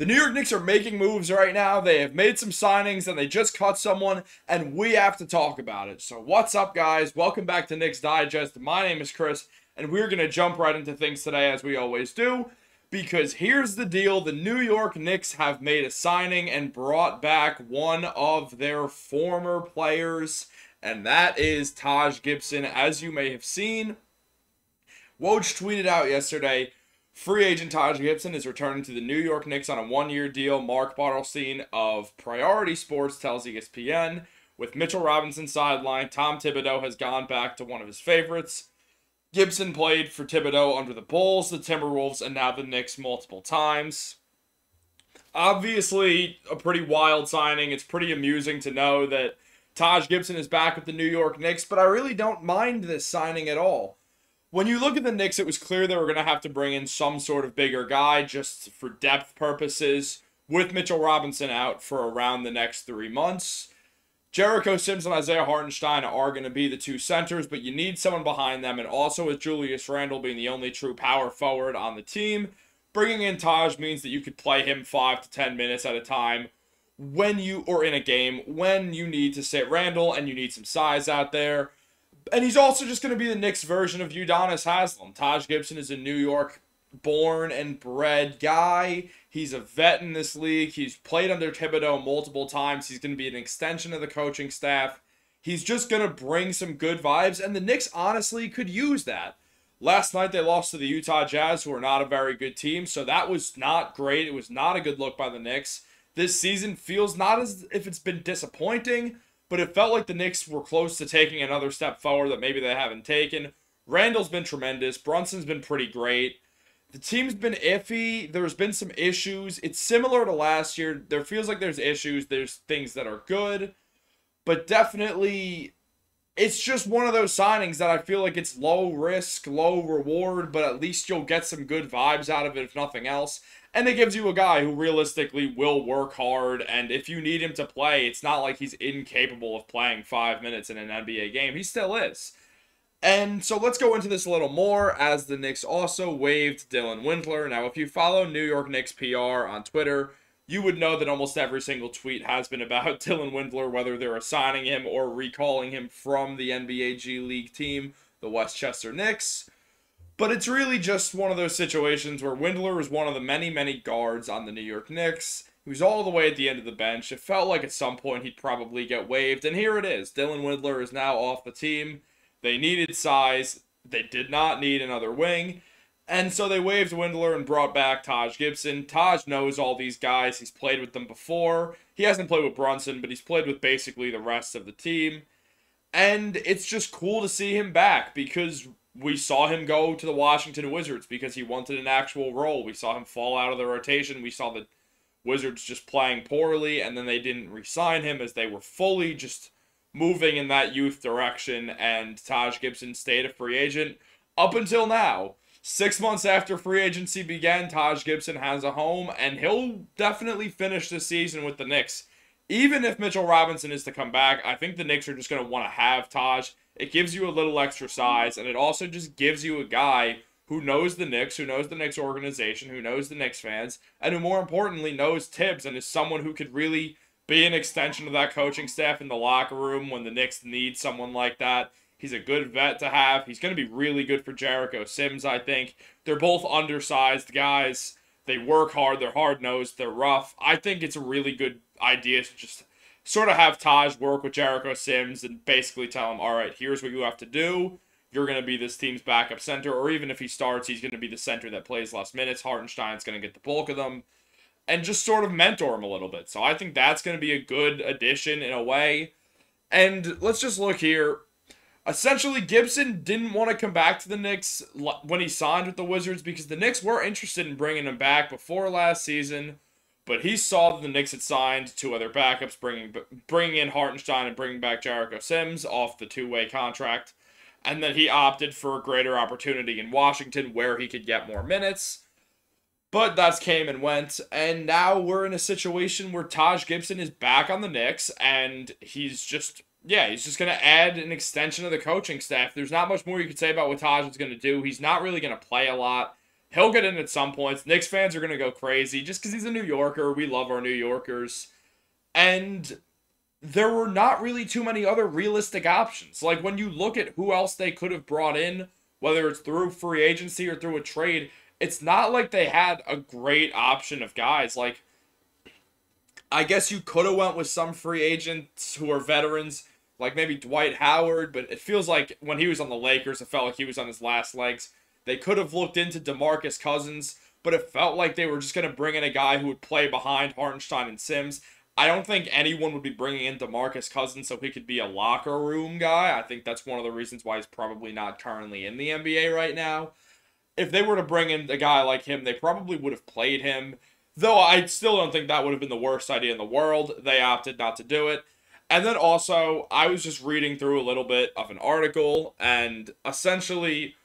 The New York Knicks are making moves right now. They have made some signings and they just cut someone, and we have to talk about it. So what's up, guys? Welcome back to Knicks Digest. My name is Chris, and we're going to jump right into things today as we always do, because here's the deal. The New York Knicks have made a signing and brought back one of their former players, and that is Taj Gibson. As you may have seen, Woj tweeted out yesterday, free agent Taj Gibson is returning to the New York Knicks on a one-year deal. Mark Bartelstein of Priority Sports tells ESPN, with Mitchell Robinson sidelined, Tom Thibodeau has gone back to one of his favorites. Gibson played for Thibodeau under the Bulls, the Timberwolves, and now the Knicks multiple times. Obviously, a pretty wild signing. It's pretty amusing to know that Taj Gibson is back with the New York Knicks, but I really don't mind this signing at all. When you look at the Knicks, it was clear they were going to have to bring in some sort of bigger guy just for depth purposes, with Mitchell Robinson out for around the next 3 months. Jericho Sims and Isaiah Hartenstein are going to be the two centers, but you need someone behind them, and also with Julius Randle being the only true power forward on the team, bringing in Taj means that you could play him 5 to 10 minutes at a time or in a game, when you need to sit Randle and you need some size out there. And he's also just going to be the Knicks version of Udonis Haslem. Taj Gibson is a New York born and bred guy. He's a vet in this league. He's played under Thibodeau multiple times. He's going to be an extension of the coaching staff. He's just going to bring some good vibes, and the Knicks honestly could use that. Last night they lost to the Utah Jazz, who are not a very good team, so that was not great. It was not a good look by the Knicks. This season feels not as if it's been disappointing, but it felt like the Knicks were close to taking another step forward that maybe they haven't taken. Randall's been tremendous. Brunson's been pretty great. The team's been iffy. There's been some issues. It's similar to last year. There feels like there's issues. There's things that are good. But definitely, it's just one of those signings that I feel like it's low risk, low reward, but at least you'll get some good vibes out of it, if nothing else. And it gives you a guy who realistically will work hard, and if you need him to play, it's not like he's incapable of playing 5 minutes in an NBA game. He still is. And so let's go into this a little more, as the Knicks also waived Dylan Windler. Now, if you follow New York Knicks PR on Twitter, you would know that almost every single tweet has been about Dylan Windler, whether they're assigning him or recalling him from the NBA G League team, the Westchester Knicks. But it's really just one of those situations where Windler is one of the many, many guards on the New York Knicks. He was all the way at the end of the bench. It felt like at some point he'd probably get waived, and here it is. Dylan Windler is now off the team. They needed size. They did not need another wing. And so they waived Windler and brought back Taj Gibson. Taj knows all these guys. He's played with them before. He hasn't played with Brunson, but he's played with basically the rest of the team. And it's just cool to see him back, because we saw him go to the Washington Wizards because he wanted an actual role. We saw him fall out of the rotation. We saw the Wizards just playing poorly, and then they didn't re-sign him as they were fully just moving in that youth direction, and Taj Gibson stayed a free agent up until now. 6 months after free agency began, Taj Gibson has a home, and he'll definitely finish this season with the Knicks. Even if Mitchell Robinson is to come back, I think the Knicks are just going to want to have Taj. It gives you a little extra size, and it also just gives you a guy who knows the Knicks, who knows the Knicks organization, who knows the Knicks fans, and who more importantly knows Tibbs and is someone who could really be an extension of that coaching staff in the locker room when the Knicks need someone like that. He's a good vet to have. He's going to be really good for Jericho Sims, I think. They're both undersized guys. They work hard. They're hard-nosed. They're rough. I think it's a really good idea to just sort of have Taj work with Jericho Sims and basically tell him, all right, here's what you have to do. You're going to be this team's backup center, or even if he starts, he's going to be the center that plays less minutes. Hartenstein's going to get the bulk of them, and just sort of mentor him a little bit. So I think that's going to be a good addition in a way. And let's just look here. Essentially, Gibson didn't want to come back to the Knicks when he signed with the Wizards, because the Knicks were interested in bringing him back before last season. But he saw that the Knicks had signed two other backups, bringing in Hartenstein and bringing back Jericho Sims off the two-way contract. And then he opted for a greater opportunity in Washington where he could get more minutes. But that came and went, and now we're in a situation where Taj Gibson is back on the Knicks, and he's just going to add an extension of the coaching staff. There's not much more you could say about what Taj is going to do. He's not really going to play a lot. He'll get in at some points. Knicks fans are going to go crazy just because he's a New Yorker. We love our New Yorkers. And there were not really too many other realistic options. Like, when you look at who else they could have brought in, whether it's through free agency or through a trade, it's not like they had a great option of guys. Like, I guess you could have went with some free agents who are veterans, like maybe Dwight Howard, but it feels like when he was on the Lakers, it felt like he was on his last legs. They could have looked into DeMarcus Cousins, but it felt like they were just going to bring in a guy who would play behind Hartenstein and Sims. I don't think anyone would be bringing in DeMarcus Cousins so he could be a locker room guy. I think that's one of the reasons why he's probably not currently in the NBA right now. If they were to bring in a guy like him, they probably would have played him. Though I still don't think that would have been the worst idea in the world. They opted not to do it. And then also, I was just reading through a little bit of an article, and essentially,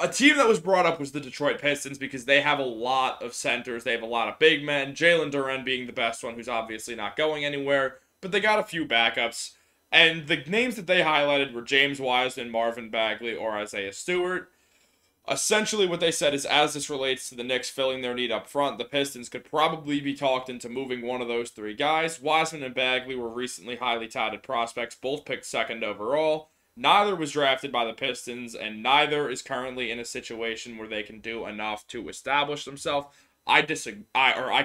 a team that was brought up was the Detroit Pistons because they have a lot of centers. They have a lot of big men. Jalen Duren being the best one, who's obviously not going anywhere. But they got a few backups. And the names that they highlighted were James Wiseman, Marvin Bagley, or Isaiah Stewart. Essentially what they said is, as this relates to the Knicks filling their need up front, the Pistons could probably be talked into moving one of those three guys. Wiseman and Bagley were recently highly touted prospects, both picked second overall. Neither was drafted by the Pistons, and neither is currently in a situation where they can do enough to establish themselves. I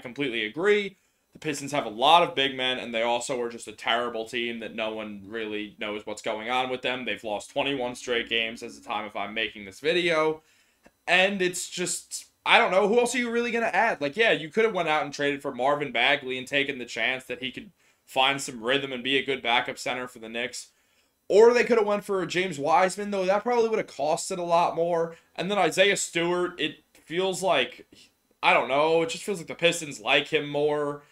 completely agree. The Pistons have a lot of big men, and they also are just a terrible team that no one really knows what's going on with them. They've lost 21 straight games as the time if I'm making this video. And it's just, I don't know, who else are you really going to add? Like, yeah, you could have went out and traded for Marvin Bagley and taken the chance that he could find some rhythm and be a good backup center for the Knicks. Or they could have went for James Wiseman, though that probably would have costed a lot more. And then Isaiah Stewart, it feels like, I don't know, it just feels like the Pistons like him more.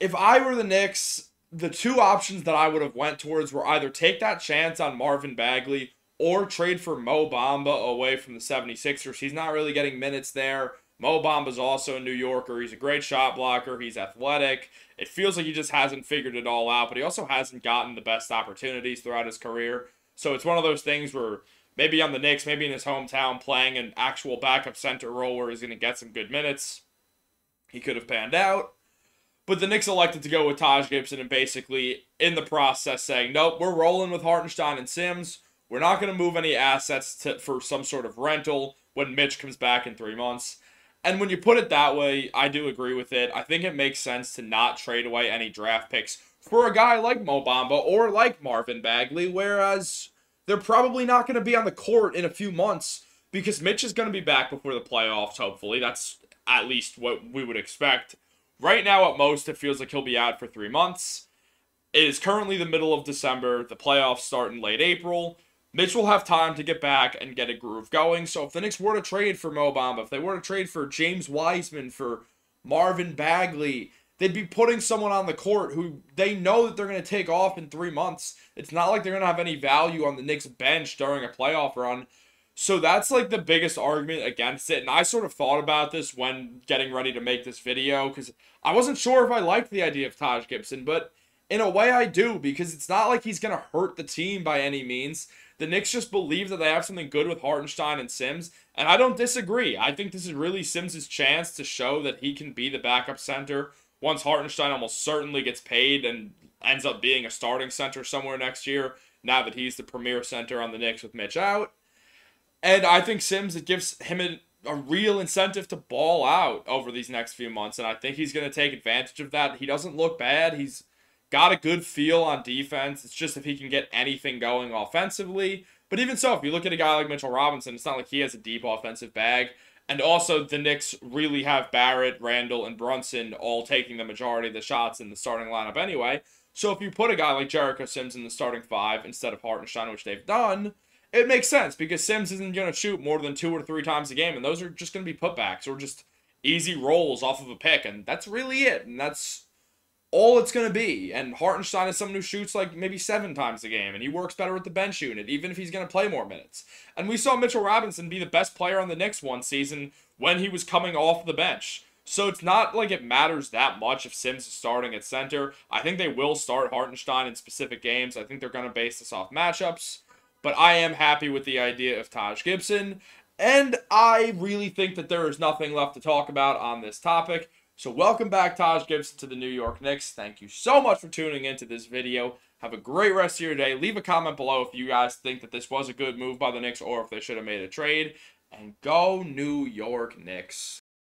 If I were the Knicks, the two options that I would have went towards were either take that chance on Marvin Bagley or trade for Mo Bamba away from the 76ers. He's not really getting minutes there. Mo Bamba's also a New Yorker. He's a great shot blocker. He's athletic. It feels like he just hasn't figured it all out, but he also hasn't gotten the best opportunities throughout his career. So it's one of those things where maybe on the Knicks, maybe in his hometown, playing an actual backup center role where he's going to get some good minutes, he could have panned out. But the Knicks elected to go with Taj Gibson and basically, in the process, saying, nope, we're rolling with Hartenstein and Sims. We're not going to move any assets for some sort of rental when Mitch comes back in 3 months. And when you put it that way, I do agree with it. I think it makes sense to not trade away any draft picks for a guy like Mo Bamba or like Marvin Bagley, whereas they're probably not going to be on the court in a few months because Mitch is going to be back before the playoffs, hopefully. That's at least what we would expect. Right now, at most, it feels like he'll be out for 3 months. It is currently the middle of December. The playoffs start in late April. Mitch will have time to get back and get a groove going. So if the Knicks were to trade for Mo Bamba, if they were to trade for James Wiseman, for Marvin Bagley, they'd be putting someone on the court who they know that they're going to take off in 3 months. It's not like they're going to have any value on the Knicks bench during a playoff run. So that's like the biggest argument against it. And I sort of thought about this when getting ready to make this video because I wasn't sure if I liked the idea of Taj Gibson, but in a way I do because it's not like he's going to hurt the team by any means. The Knicks just believe that they have something good with Hartenstein and Sims, and I don't disagree. I think this is really Sims' chance to show that he can be the backup center once Hartenstein almost certainly gets paid and ends up being a starting center somewhere next year, now that he's the premier center on the Knicks with Mitch out. And I think Sims, it gives him a real incentive to ball out over these next few months, and I think he's going to take advantage of that. He doesn't look bad. He's got a good feel on defense. It's just if he can get anything going offensively. But even so, if you look at a guy like Mitchell Robinson, it's not like he has a deep offensive bag. And also, the Knicks really have Barrett, Randall, and Brunson all taking the majority of the shots in the starting lineup anyway. So if you put a guy like Jericho Sims in the starting 5 instead of Hartenstein, which they've done, it makes sense because Sims isn't going to shoot more than 2 or 3 times a game. And those are just going to be putbacks or just easy rolls off of a pick. And that's really it. And that's all it's going to be. And Hartenstein is someone who shoots like maybe 7 times a game, and he works better with the bench unit, even if he's going to play more minutes. And we saw Mitchell Robinson be the best player on the Knicks one season when he was coming off the bench. So it's not like it matters that much if Sims is starting at center. I think they will start Hartenstein in specific games. I think they're going to base this off matchups. But I am happy with the idea of Taj Gibson. And I really think that there is nothing left to talk about on this topic. So welcome back, Taj Gibson, to the New York Knicks. Thank you so much for tuning into this video. Have a great rest of your day. Leave a comment below if you guys think that this was a good move by the Knicks or if they should have made a trade. And go New York Knicks.